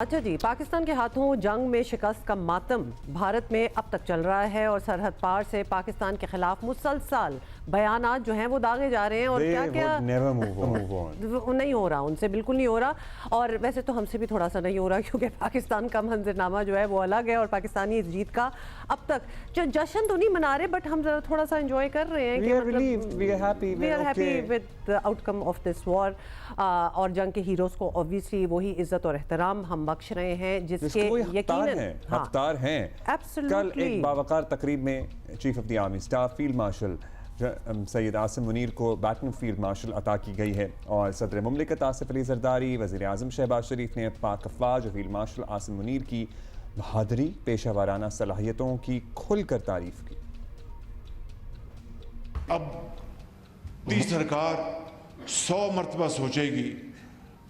अच्छा जी, पाकिस्तान के हाथों जंग में शिकस्त का मातम भारत में अब तक चल रहा है और सरहद पार से पाकिस्तान के खिलाफ मुसलसल बयानात जो हैं वो दागे जा रहे हैं और क्या क्या नहीं हो रहा, उनसे बिल्कुल नहीं हो रहा। और वैसे तो हमसे भी थोड़ा सा नहीं हो रहा क्योंकि पाकिस्तान का मंजरनामा जो है वो अलग है और पाकिस्तानी इस जीत का अब तक जो जश्न तो नहीं मना रहे बट हम जरा थोड़ा सा एंजॉय कर रहे हैं कि we are happy with the outcome of this war. और जंग के हीरोज को ऑब्वियसली वही इज्जत और एहतराम हम बख्श रहे हैं जिसके यकीनन हकदार हैं। कल एक बावकार तकरीब में chief of the army staff field marshal Syed Asim Munir को बैटन फील्ड मार्शल अता की गई है और सदर मुमलिकत आसिफ अली जरदारी, वज़ीर आज़म शहबाज शरीफ ने पाक अफवाज और फील्ड मार्शल आसिम मुनीर की बहादुरी, पेशा वाराना सलाहियतों की खुलकर तारीफ की। अब दी सरकार 100 मरतबा सोचेगी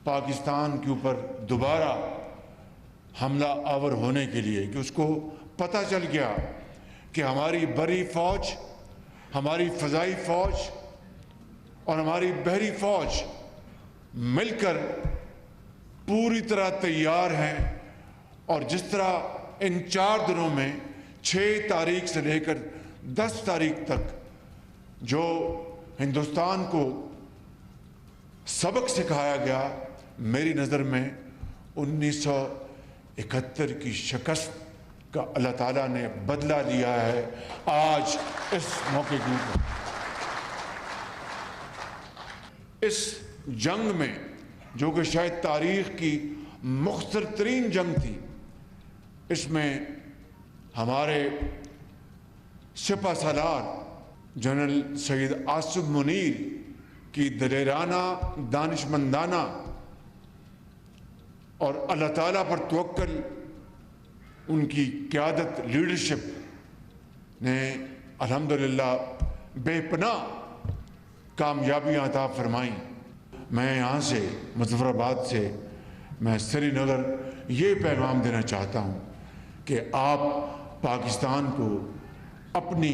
पाकिस्तान के ऊपर दोबारा हमला आवर होने के लिए कि उसको पता चल गया कि हमारी बरी फौज, हमारी फ़ज़ाई फौज और हमारी बहरी फौज मिलकर पूरी तरह तैयार हैं। और जिस तरह इन 4 दिनों में 6 तारीख से लेकर 10 तारीख तक जो हिंदुस्तान को सबक सिखाया गया, मेरी नज़र में 1971 की शिकस्त का अल्लाह ताला ने बदला लिया है आज इस मौके के ऊपर। इस जंग में जो कि शायद तारीख की मुख्तसर तरीन जंग थी, इसमें हमारे सिपा सालार जनरल सैयद आसिम मुनीर की दलेराना, दानिशमंदाना और अल्लाह ताला पर तवक्कुल, उनकी क़यादत, लीडरशिप ने अल्हम्दुलिल्लाह बेपनाह कामयाबियाँ अता फरमाई। मैं यहाँ से मुज़फ़्फ़राबाद से मैं श्रीनगर ये पैगाम देना चाहता हूँ कि आप पाकिस्तान को अपनी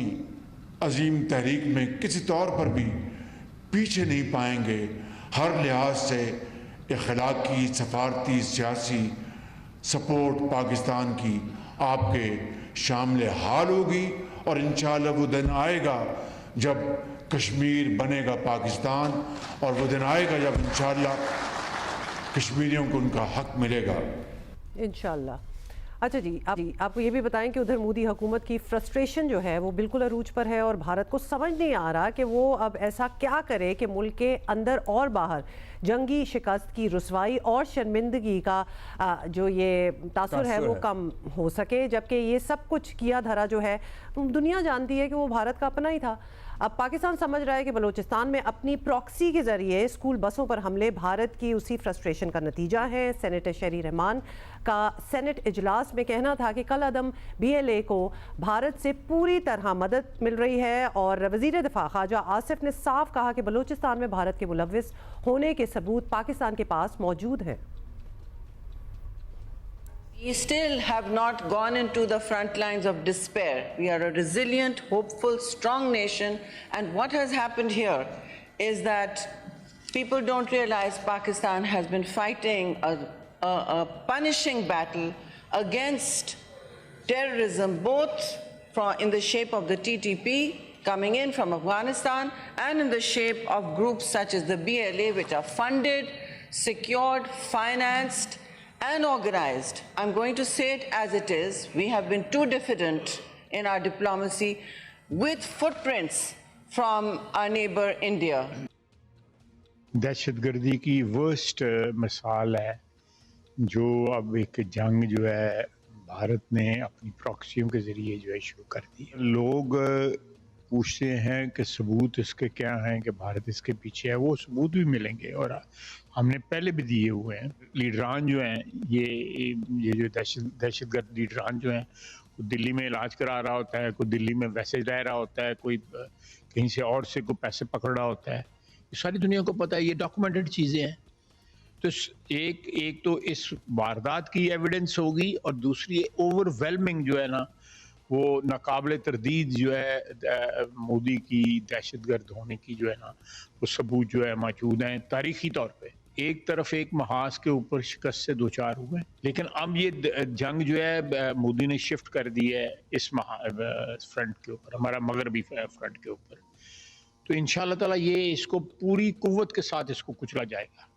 अजीम तहरीक में किसी तौर पर भी पीछे नहीं पाएंगे। हर लिहाज से अखलाकी, सफारती, सियासी सपोर्ट पाकिस्तान की आपके शामिल हाल होगी और इंशाअल्लाह वो दिन आएगा जब कश्मीर बनेगा पाकिस्तान, और वो दिन आएगा जब इंशाअल्लाह कश्मीरियों को उनका हक मिलेगा इंशाअल्लाह। अच्छा जी, आपको ये भी बताएं कि उधर मोदी हुकूमत की फ्रस्ट्रेशन जो है वो बिल्कुल अरूज पर है और भारत को समझ नहीं आ रहा कि वो अब ऐसा क्या करे कि मुल्क के अंदर और बाहर जंगी शिकस्त की रुसवाई और शर्मिंदगी का जो ये तासुर है वो कम हो सके, जबकि ये सब कुछ किया धरा जो है दुनिया जानती है कि वो भारत का अपना ही था। अब पाकिस्तान समझ रहा है कि बलूचिस्तान में अपनी प्रॉक्सी के जरिए स्कूल बसों पर हमले भारत की उसी फ्रस्ट्रेशन का नतीजा है। सेनेटर शहरी रहमान का सेनेट इजलास में कहना था कि कल अदम BLA को भारत से पूरी तरह मदद मिल रही है और वज़ीर दिफा ख्वाजा आसिफ ने साफ कहा कि बलूचिस्तान में भारत के मुलव्विस होने के सबूत पाकिस्तान के पास मौजूद हैं। We still have not gone into the front lines of despair. We are a resilient, hopeful, strong nation. And what has happened here is that people don't realize Pakistan has been fighting a punishing battle against terrorism, both in the shape of the TTP coming in from Afghanistan and in the shape of groups such as the BLA, which are funded, secured, financed, and organized. I'm going to say it as it is. We have been too diffident in our diplomacy with footprints from our neighbor India. दहशतगर्दी की worst मिसाल है जो अब एक जंग जो है भारत ने अपनी प्रॉक्सियों के ज़रिए जो है शुरू कर दी। लोग पूछते हैं कि सबूत इसके क्या हैं कि भारत इसके पीछे है, वो सबूत भी मिलेंगे और हमने पहले भी दिए हुए हैं। लीडरान जो हैं ये जो दहशतगर्द लीडरान जो हैं, कोई दिल्ली में इलाज करा रहा होता है, कोई दिल्ली में वैसे रह रहा होता है, कोई कहीं से और से कोई पैसे पकड़ रहा होता है, ये सारी दुनिया को पता है, ये डॉक्यूमेंटेड चीज़ें हैं। तो एक तो इस वारदात की एविडेंस होगी और दूसरी ओवरवेलमिंग जो है ना, वो नाकाबिले तरदीद जो है मोदी की दहशतगर्द होने की जो है ना, वो सबूत जो है मौजूद हैं तारीखी तौर पे। एक तरफ एक महाज के ऊपर शिकस्त से दो चार हुए, लेकिन अब ये जंग जो है मोदी ने शिफ्ट कर दी है इस फ्रंट के ऊपर, हमारा मगरबी फ्रंट के ऊपर। तो इंशाअल्लाह ताला ये इसको पूरी कुव्वत के साथ इसको कुचला जाएगा।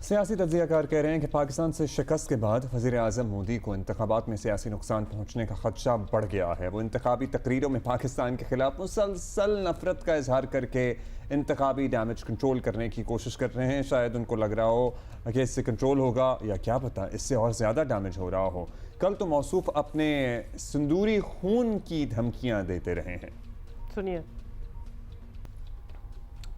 सियासी तज्ज़ियाकार कह रहे हैं कि पाकिस्तान से शिकस्त के बाद वज़ीर आज़म मोदी को इंतखाबात में सियासी नुकसान पहुँचने का खदशा बढ़ गया है। वो इंतखाबी तकरीरों में पाकिस्तान के खिलाफ मुसलसल नफरत का इजहार करके इंतखाबी डैमेज कंट्रोल करने की कोशिश कर रहे हैं। शायद उनको लग रहा हो कि इससे कंट्रोल होगा, या क्या पता इससे और ज़्यादा डैमेज हो रहा हो। कल तो मौसूफ अपने सिंदूरी खून की धमकियाँ देते रहे हैं। सुनिए,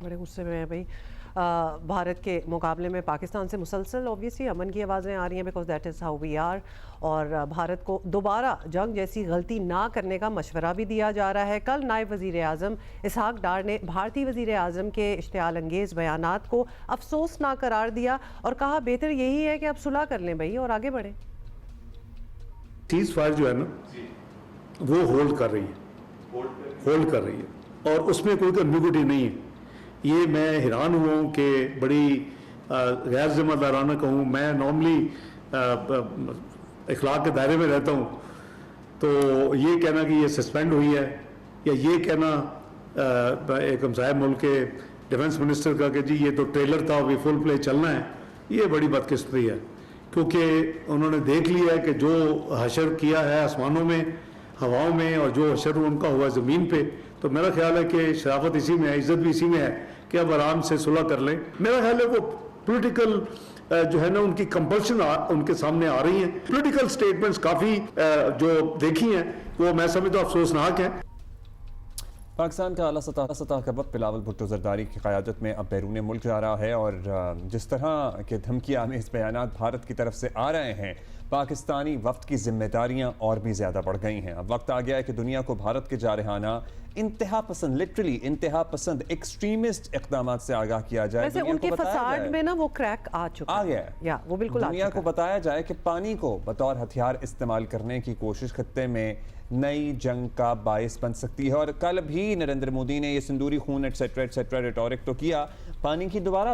बड़े गुस्से में है भाई। भारत के मुकाबले में पाकिस्तान से मुसलसल ऑब्वियसली अमन की आवाज़ें आ रही हैं, because that is how we are. और भारत को दोबारा जंग जैसी गलती ना करने का मशवरा भी दिया जा रहा है। कल नायब वज़ीर आज़म इसहाक डार ने भारतीय वज़ीर आज़म के इश्तियाल अंगेज़ बयानात को अफसोसनाक करार दिया और कहा बेहतर यही है कि अब सुलह कर लें भाई और आगे बढ़ें। सीज़ फायर जो है ना वो होल्ड कर रही है और उसमें कोई एम्बिग्युइटी नहीं है। ये मैं हैरान हुआ हूँ कि बड़ी गैर जिम्मेदाराना कहूँ, मैं नॉर्मली इखलाक के दायरे में रहता हूँ, तो ये कहना कि ये सस्पेंड हुई है या ये कहना एक हमसाया मुल्क के डिफेंस मिनिस्टर का कि जी ये तो ट्रेलर था अभी फुल प्ले चलना है, ये बड़ी बदकिस्मती है। क्योंकि उन्होंने देख लिया है कि जो हशर किया है आसमानों में, हवाओं में, और जो हशर उनका हुआ ज़मीन पे, तो मेरा ख्याल है कि शराफत इसी में है, इज्जत भी इसी में है कि अब आराम से सुलह कर लें। मेरा ख्याल है वो पॉलिटिकल जो है ना उनकी कंपल्शन उनके सामने आ रही है। पॉलिटिकल स्टेटमेंट्स काफ़ी जो देखी हैं वो मैं समझता हूँ अफसोसनाक है। पाकिस्तान का आला सतह का वक्त बिलावल भुट्टो जरदारी की क़यादत में अब बैरून मुल्क जा रहा है और जिस तरह के धमकियाँ में इस बयानात भारत की तरफ से आ रहे हैं, पाकिस्तानी वफ्द की जिम्मेदारियां और भी ज़्यादा बढ़ गई हैं। अब वक्त आ गया है कि दुनिया को भारत के जारहाना इंतहा पसंद, लिटरली इंतहा पसंद एक्सट्रीमिस्ट इकदाम से आगाह किया जाए। वैसे उनके फसाड में ना वो क्रैक आ चुका है, या वो बिल्कुल दुनिया को बताया जाए कि पानी को बतौर हथियार इस्तेमाल करने की कोशिश खत्ते में नई जंग का बायस बन सकती है। और कल भी नरेंद्र मोदी ने ये सिंदूरी खून एटसेट्रा रिटोरिक तो किया, पानी की दोबारा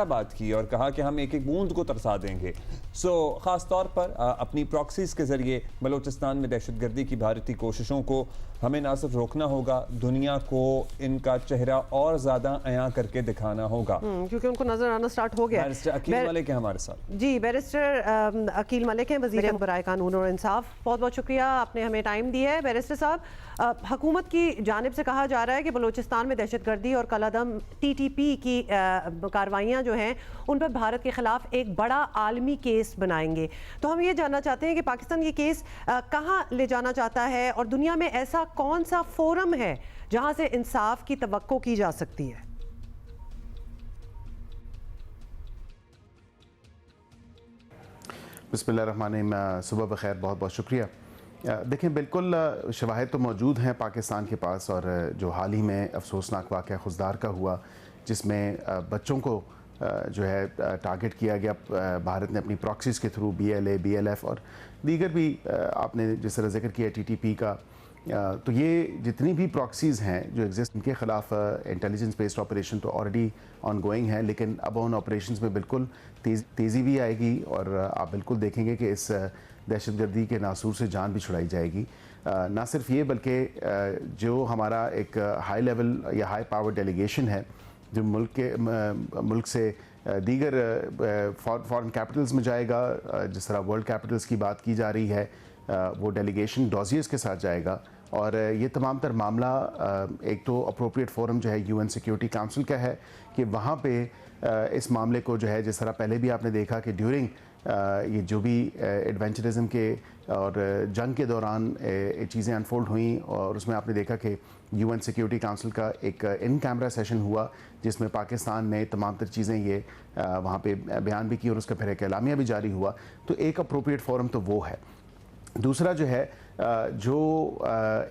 बात की और कहा कि हम एक एक बूंद को तरसा देंगे। ख़ास तौर पर अपनी प्रॉक्सीज के ज़रिए बलूचिस्तान में दहशतगर्दी की भारतीय कोशिशों को हमें ना सिर्फ रोकना होगा, दुनिया को इनका चेहरा और ज़्यादा अयां करके दिखाना होगा, क्योंकि उनको नजर आना स्टार्ट हो गया। बैरिस्टर अकील मलिक है हमारे साथ। जी, बैरिस्टर अकील मलिक हैं, वज़ीर बराए कानून और इंसाफ। बहुत बहुत शुक्रिया, आपने हमें टाइम दिया है। बैरिस्टर साहब, हुकूमत की जानिब से कहा जा रहा है कि बलूचिस्तान में दहशतगर्दी और कलादम TTP की कार्रवाइयाँ जो हैं उन पर भारत के खिलाफ एक बड़ा आलमी केस बनाएंगे। तो हम ये जानना चाहते हैं कि पाकिस्तान ये केस कहाँ ले जाना चाहता है और दुनिया में ऐसा कौन सा फोरम है जहाँ से इंसाफ की तवक्को की जा सकती है? बिस्मिल्लाहिर्रहमानिर्रहीम, सुबह बखैर, बहुत बहुत शुक्रिया। देखें, बिल्कुल शवाहिद तो मौजूद हैं पाकिस्तान के पास, और जो हाल ही में अफसोसनाक वाक़या खुजदार का हुआ जिसमें बच्चों को जो है टारगेट किया गया भारत ने अपनी प्रॉक्सीज़ के थ्रू, BLA, BLF और दीगर भी आपने जिस तरह जिक्र किया TTP का, तो ये जितनी भी प्रॉक्सीज़ हैं जो एग्जिस्ट, इनके ख़िलाफ़ इंटेलिजेंस बेस्ड ऑपरेशन तो ऑलरेडी ऑन गोइंग है, लेकिन अब उन ऑपरेशंस में बिल्कुल तेज़ी भी आएगी और आप बिल्कुल देखेंगे कि इस दहशतगर्दी के नासूर से जान भी छुड़ाई जाएगी। ना सिर्फ ये बल्कि जो हमारा एक हाई लेवल या हाई पावर डेलीगेशन है जो मुल्क से दीगर फॉरेन कैपिटल्स में जाएगा, जिस तरह वर्ल्ड कैपिटल्स की बात की जा रही है, वो डेलीगेशन डॉजियर्स के साथ जाएगा। और ये तमाम तर मामला एक तो अप्रोप्रिएट फोरम जो है UN सिक्योरिटी काउंसिल का है कि वहाँ पे इस मामले को जो है, जिस तरह पहले भी आपने देखा कि ड्यूरिंग ये जो भी एडवेंचरिज्म के और जंग के दौरान चीज़ें अनफोल्ड हुई, और उसमें आपने देखा कि UN सिक्योरिटी काउंसिल का एक इन कैमरा सेशन हुआ जिसमें पाकिस्तान ने तमाम तर चीज़ें ये वहाँ पे बयान भी की और उसका फिर एक एलामिया भी जारी हुआ। तो एक अप्रोप्रिएट फोरम तो वो है। दूसरा जो है जो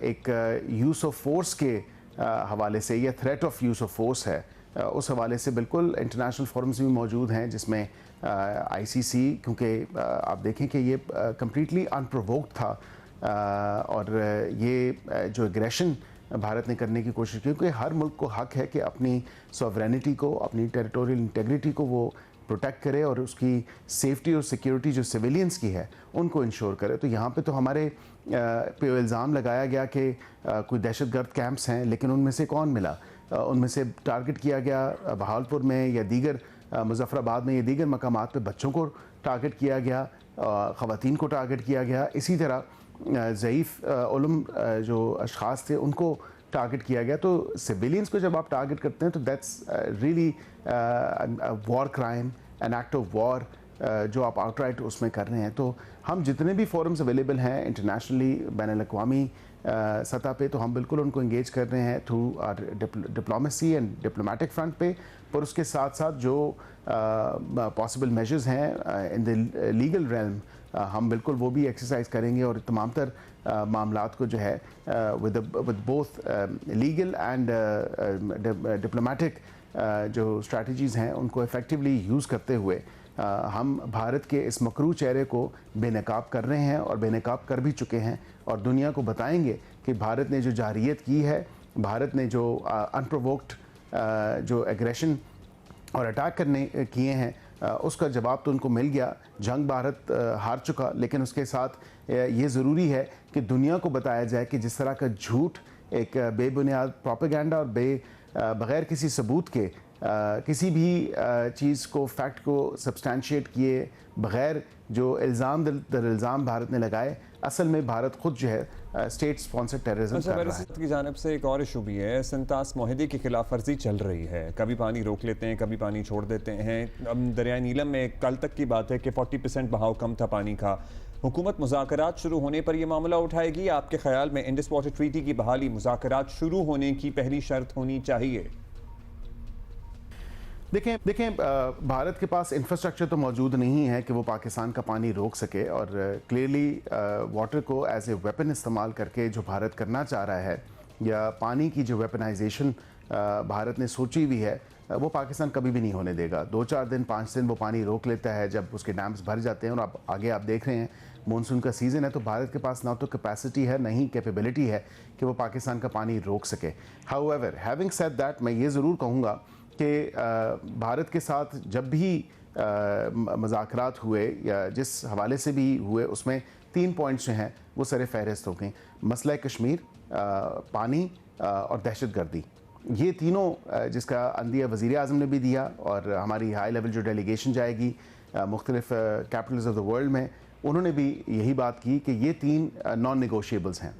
एक यूज़ ऑफ फोर्स के हवाले से या threat of use of force है, उस हवाले से बिल्कुल इंटरनेशनल फोरम्स भी मौजूद हैं जिसमें ICC, क्योंकि आप देखें कि ये कम्प्लीटली अनप्रोवोक्ड था और ये जो एग्रेशन भारत ने करने की कोशिश की, क्योंकि हर मुल्क को हक है कि अपनी सॉवरेनिटी को, अपनी टेरिटोरियल इंटेग्रिटी को वो प्रोटेक्ट करे और उसकी सेफ्टी और सिक्योरिटी जो सिविलियंस की है उनको इंश्योर करे। तो यहाँ पे तो हमारे पे इल्ज़ाम लगाया गया कि कोई दहशतगर्द कैंप्स हैं, लेकिन उनमें से कौन मिला? उनमें से टारगेट किया गया बहावलपुर में या दीगर मुजफ्फराबाद में या दीगर मकामात पे बच्चों को टारगेट किया गया, ख़वातीन को टारगेट किया गया। इसी तरह ज़ईफ़ उलम जो अशख़ास थे उनको टारगेट किया गया। तो सिविलियंस को जब आप टारगेट करते हैं तो that's really war crime, an act of war जो आप आउटराइट उसमें कर रहे हैं। तो हम जितने भी फोरम्स अवेलेबल हैं इंटरनेशनली, बैनुल-अक़वामी सतह पे, तो हम बिल्कुल उनको इंगेज कर रहे हैं through diplomacy and diplomatic front पे, पर उसके साथ साथ जो पॉसिबल मेजर्स हैं इन द लीगल रेल्म हम बिल्कुल वो भी एक्सरसाइज करेंगे और तमाम तर मामलात को जो है with both legal and diplomatic जो स्ट्रैटेजीज़ हैं उनको इफ़ेक्टिवली यूज़ करते हुए हम भारत के इस मकरू चेहरे को बेनकाब कर रहे हैं और बेनकाब कर भी चुके हैं, और दुनिया को बताएंगे कि भारत ने जो जारियत की है, भारत ने जो अनप्रोवोक्ड जो एग्रेशन और अटैक करने किए हैं, उसका जवाब तो उनको मिल गया। जंग भारत हार चुका, लेकिन उसके साथ ये ज़रूरी है कि दुनिया को बताया जाए कि जिस तरह का झूठ, एक बेबुनियाद प्रोपेगेंडा और बग़ैर किसी सबूत के किसी भी चीज़ को, फैक्ट को सब्सटैंशिएट किए बग़ैर जो इल्ज़ाम दर इल्ज़ाम भारत ने लगाए, असल में भारत खुद जो है स्टेट स्पॉन्सर टेररिज्म कर रहा है। की जानिब से एक और इशू भी है, संतास माहदे की खिलाफ वर्जी चल रही है। कभी पानी रोक लेते हैं, कभी पानी छोड़ देते हैं। अब दरिया नीलम में कल तक की बात है कि 40% बहाव कम था पानी का। हुकूमत मुज़ाकरात शुरू होने पर यह मामला उठाएगी। आपके ख्याल में इंडस वाटर ट्रीटी की बहाली मुज़ाकरात शुरू होने की पहली शर्त होनी चाहिए? देखें भारत के पास इंफ्रास्ट्रक्चर तो मौजूद नहीं है कि वो पाकिस्तान का पानी रोक सके, और क्लियरली वाटर को एज ए वेपन इस्तेमाल करके जो भारत करना चाह रहा है, या पानी की जो वेपनाइजेशन भारत ने सोची हुई है, वो पाकिस्तान कभी भी नहीं होने देगा। 2-4 दिन 5 दिन वो पानी रोक लेता है जब उसके डैम्स भर जाते हैं, और अब आगे आप देख रहे हैं मानसून का सीज़न है, तो भारत के पास ना तो कैपेसिटी है, ना ही कैपेबिलिटी है कि वो पाकिस्तान का पानी रोक सके। हाउएवर, हैविंग सेड दैट, मैं ये ज़रूर कहूँगा कि भारत के साथ जब भी मुज़ाकरात हुए या जिस हवाले से भी हुए, उसमें 3 पॉइंट्स जो हैं वो सर फहरिस्त हो गए। मसला कश्मीर, पानी और दहशतगर्दी, ये तीनों जिसका अंदिया वज़ीर आज़म ने भी दिया, और हमारी हाई लेवल जो डेलीगेशन जाएगी मुख्तलिफ कैपिटल्स ऑफ द वर्ल्ड में, उन्होंने भी यही बात की कि ये 3 नॉन नेगोशिएबल्स हैं।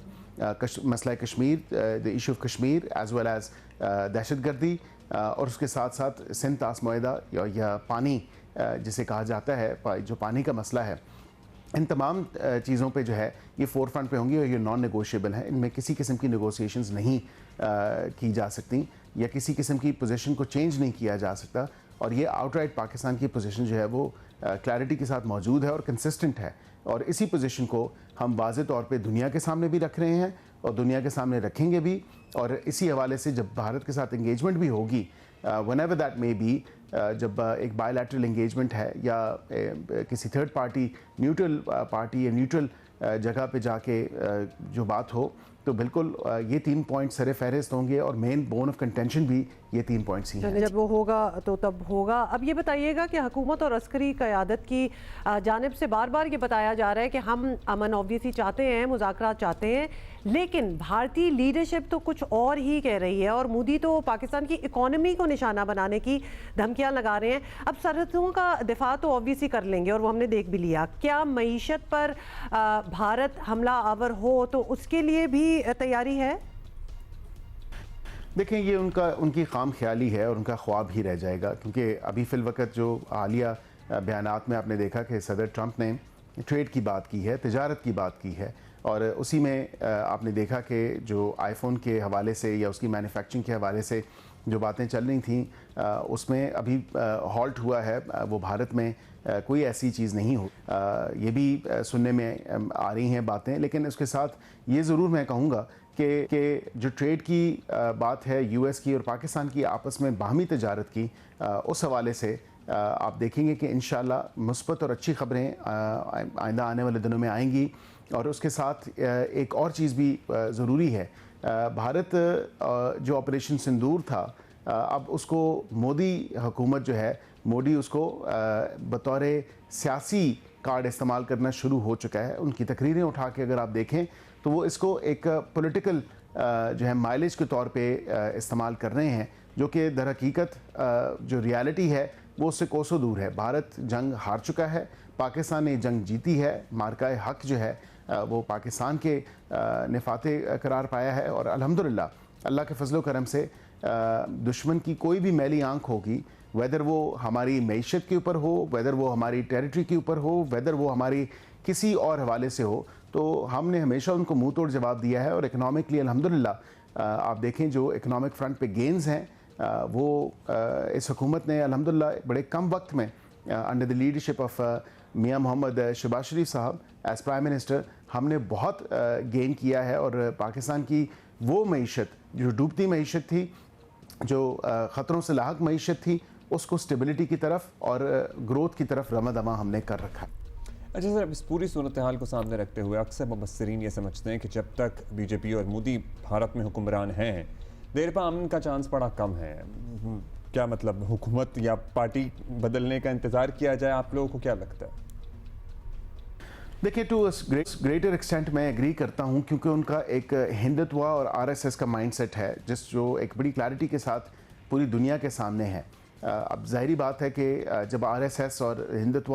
मसला Kashmir, the issue of Kashmir as well as दहशतगर्दी, और उसके साथ साथ सिंध तास मुआहदा या पानी जिसे कहा जाता है, जो पानी का मसला है, इन तमाम चीज़ों पे जो है ये फोर फ्रंट पे होंगी और ये नॉन नेगोशिएबल हैं। इनमें किसी किस्म की नेगोशिएशंस नहीं की जा सकती, या किसी किस्म की पोजीशन को चेंज नहीं किया जा सकता, और ये आउटराइट पाकिस्तान की पोजीशन जो है वो क्लैरिटी के साथ मौजूद है और कंसिस्टेंट है, और इसी पोजीशन को हम वाज़े तौर पे दुनिया के सामने भी रख रहे हैं और दुनिया के सामने रखेंगे भी। और इसी हवाले से जब भारत के साथ इंगेजमेंट भी होगी, व्हेनेवर दैट मे बी, जब एक बायलैटरल इंगेजमेंट है या किसी थर्ड पार्टी, न्यूट्रल पार्टी या न्यूट्रल जगह पे जाके जो बात हो, तो बिल्कुल ये 3 पॉइंट सरे फहरिस्त होंगे, और मेन बोन ऑफ कंटेंशन भी ये 3 पॉइंट्स ही हैं। जब वो होगा तो तब होगा। अब ये बताइएगा कि हुकूमत और अस्करी क़यादत की जानिब से बार बार ये बताया जा रहा है कि हम अमन ऑब्वियसली चाहते हैं, मुज़ाकरात चाहते हैं, लेकिन भारतीय लीडरशिप तो कुछ और ही कह रही है, और मोदी तो पाकिस्तान की इकॉनमी को निशाना बनाने की धमकियाँ लगा रहे हैं। अब सरहदों का दिफा तो ऑब्वियसली कर लेंगे, और वो हमने देख भी लिया। क्या मईशत पर भारत हमला आवर हो तो उसके लिए भी तैयारी है? देखें, ये उनकी खाम ख्याली है और उनका ख्वाब ही रह जाएगा, क्योंकि अभी फ़िल वक़्त जो हालिया बयानात में आपने देखा कि सदर ट्रंप ने ट्रेड की बात की है, तिजारत की बात की है, और उसी में आपने देखा कि जो आईफोन के हवाले से या उसकी मैन्युफैक्चरिंग के हवाले से जो बातें चल रही थी, उसमें अभी हॉल्ट हुआ है। वो भारत में कोई ऐसी चीज़ नहीं हो, ये भी सुनने में आ रही हैं बातें। लेकिन उसके साथ ये ज़रूर मैं कहूँगा कि जो ट्रेड की बात है यूएस की और पाकिस्तान की आपस में बाहमी तजारत की, उस हवाले से आप देखेंगे कि इंशाल्लाह मुस्बत और अच्छी खबरें आइंदा आने वाले दिनों में आएंगी। और उसके साथ एक और चीज़ भी ज़रूरी है भारत जो ऑपरेशन सिंदूर था अब उसको मोदी हुकूमत जो है मोदी उसको बतौर सियासी कार्ड इस्तेमाल करना शुरू हो चुका है। उनकी तकरीरें उठा के अगर आप देखें तो वो इसको एक पॉलिटिकल जो है माइलेज के तौर पे इस्तेमाल कर रहे हैं, जो कि दर हकीकत जो रियलिटी है वो उससे कोसों दूर है। भारत जंग हार चुका है, पाकिस्तान ने जंग जीती है, मार्का हक जो है वो पाकिस्तान के ने फातेह करार पाया है और अल्हम्दुलिल्लाह अल्लाह के फजलो करम से दुश्मन की कोई भी मैली आंख होगी, वेदर वो हमारी मईशत के ऊपर हो, वेदर वो हमारी टेरिटरी के ऊपर हो, वेदर वो हमारी किसी और हवाले से हो, तो हमने हमेशा उनको मुंह तोड़ जवाब दिया है। और इकनॉमिकली अल्हम्दुलिल्लाह आप देखें जो इकनॉमिक फ्रंट पे गेंस हैं वो इस हुकूमत ने अल्हम्दुलिल्लाह बड़े कम वक्त में अंडर द लीडरशिप ऑफ मियां मोहम्मद शहबाज शरीफ साहब एज प्राइम मिनिस्टर हमने बहुत गेन किया है। और पाकिस्तान की वो मईशत जो डूबती मईशत थी, जो ख़तरों से लाहक मईशत थी, उसको स्टेबिलिटी की तरफ और ग्रोथ की तरफ रमदमा हमने कर रखा। अच्छा सर, इस पूरी सूरत हाल को सामने रखते हुए अक्सर मुबस्सिरीन ये समझते हैं कि जब तक बीजेपी और मोदी भारत में हुक्मरान हैं देर पर अमन का चांस बड़ा कम है। क्या मतलब हुकूमत या पार्टी बदलने का इंतज़ार किया जाए? आप लोगों को क्या लगता है? देखिए, टू ग्रेटर एक्सटेंट मैं एग्री करता हूं, क्योंकि उनका एक हिंदुत्व और आरएसएस का माइंडसेट है जो एक बड़ी क्लैरिटी के साथ पूरी दुनिया के सामने है। अब जाहिर बात है कि जब आरएसएस और हिंदुत्व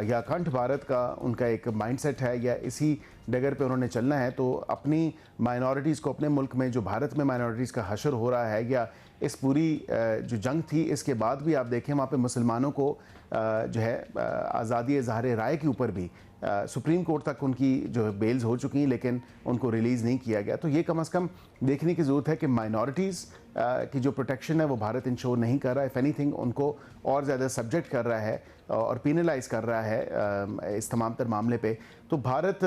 या अखंड भारत का उनका एक माइंडसेट है या इसी डगर पे उन्होंने चलना है, तो अपनी माइनॉरिटीज़ को अपने मुल्क में जो भारत में माइनॉरिटीज़ का हशर हो रहा है या इस पूरी जो जंग थी इसके बाद भी आप देखें वहाँ पे मुसलमानों को जो है आज़ादी इज़हार राय के ऊपर भी सुप्रीम कोर्ट तक उनकी जो बेल्स हो चुकी हैं, लेकिन उनको रिलीज़ नहीं किया गया। तो ये कम अज़ कम देखने की ज़रूरत है कि माइनॉरिटीज़ की जो प्रोटेक्शन है वो भारत इंश्योर नहीं कर रहा है, इफ़ एनीथिंग उनको और ज़्यादा सब्जेक्ट कर रहा है और पीनलाइज कर रहा है इस तमाम तर मामले पे। तो भारत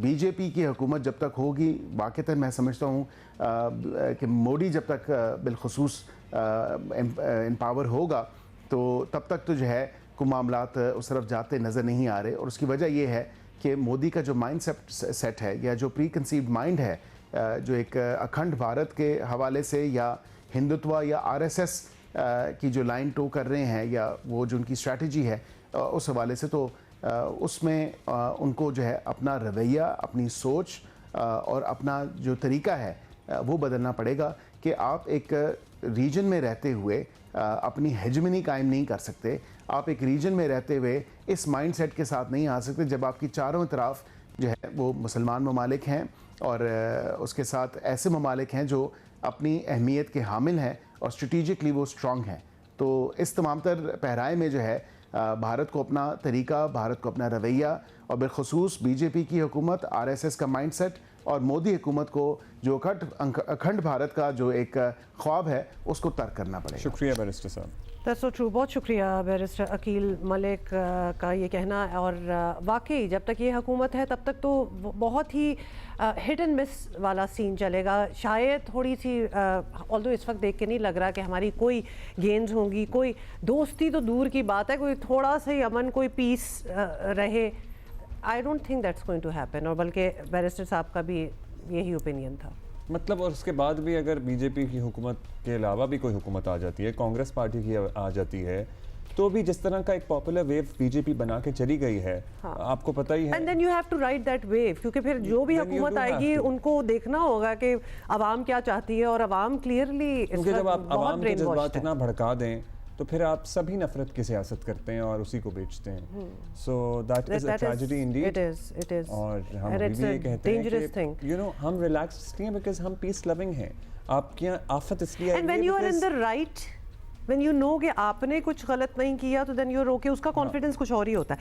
बीजेपी की हुकूमत जब तक होगी, वाक़तन मैं समझता हूँ कि मोदी जब तक बिलखुसूस इन पावर होगा तो तब तक तो जो है को मामलात उस तरफ जाते नज़र नहीं आ रहे। और उसकी वजह यह है कि मोदी का जो माइंड सेट है या जो प्री कंसीव्ड माइंड है, जो एक अखंड भारत के हवाले से या हिंदुत्व या आरएसएस की जो लाइन टो कर रहे हैं या वो जो उनकी स्ट्रैटेजी है उस हवाले से, तो उसमें उनको जो है अपना रवैया, अपनी सोच और अपना जो तरीका है वो बदलना पड़ेगा कि आप एक रीजन में रहते हुए अपनी हेजमनी कायम नहीं कर सकते। आप एक रीजन में रहते हुए इस माइंडसेट के साथ नहीं आ सकते जब आपकी चारों तरफ जो है वो मुसलमान ममालिक हैं और उसके साथ ऐसे ममालिक हैं जो अपनी अहमियत के हामिल हैं और स्ट्रेटिजिकली वो स्ट्रॉन्ग हैं। तो इस तमाम तर पहराए में जो है भारत को अपना तरीका, भारत को अपना रवैया और बिलखुसूस बीजेपी की हुकूमत, आरएसएस का माइंडसेट और मोदी हुकूमत को जो अखंड भारत का जो एक ख्वाब है उसको तर्क करना पड़ेगा। शुक्रिया बैरिस्टर साहब। That's so true. बहुत शुक्रिया बैरिस्टर अकील मलिक का ये कहना। और वाकई जब तक ये हुकूमत है तब तक तो बहुत ही हिट एंड मिस वाला सीन चलेगा। शायद थोड़ी सी ऑल्दो इस वक्त देख के नहीं लग रहा कि हमारी कोई गेंस होंगी, कोई दोस्ती तो दूर की बात है, कोई थोड़ा सा ही अमन, कोई पीस रहे, I don't think that's going to happen. और बल्कि बैरिस्टर साहब का भी यही ओपिनियन था। मतलब और उसके बाद भी अगर बीजेपी की हुकूमत के अलावा भी कोई हुकूमत आ जाती है, कांग्रेस पार्टी की आ जाती है, तो भी जिस तरह का एक पॉपुलर वेव बीजेपी बना के चली गई है, हाँ। आपको पता ही है। And then you have to ride that wave, क्योंकि फिर जो भी हुकूमत आएगी उनको देखना होगा कि अवाम क्या चाहती है और अवाम क्लियरली, क्योंकि जब आप अवाम के जज्बात इतना भड़का दें तो फिर आप सभी नफरत की सियासत करते हैं और उसी को बेचते हैं। So that is a tragedy Indeed. It is और हम भी ये कहते हैं कि यू नो हम रिलैक्स इसलिए हैं बिकॉज़ हम पीस लविंग हैं। आपके यहाँ आफत इसलिए आई है, and when you are in the right, when you know कि आपने कुछ गलत नहीं किया, तो देन यू आर ओके। उसका कॉन्फिडेंस कुछ और ही होता है।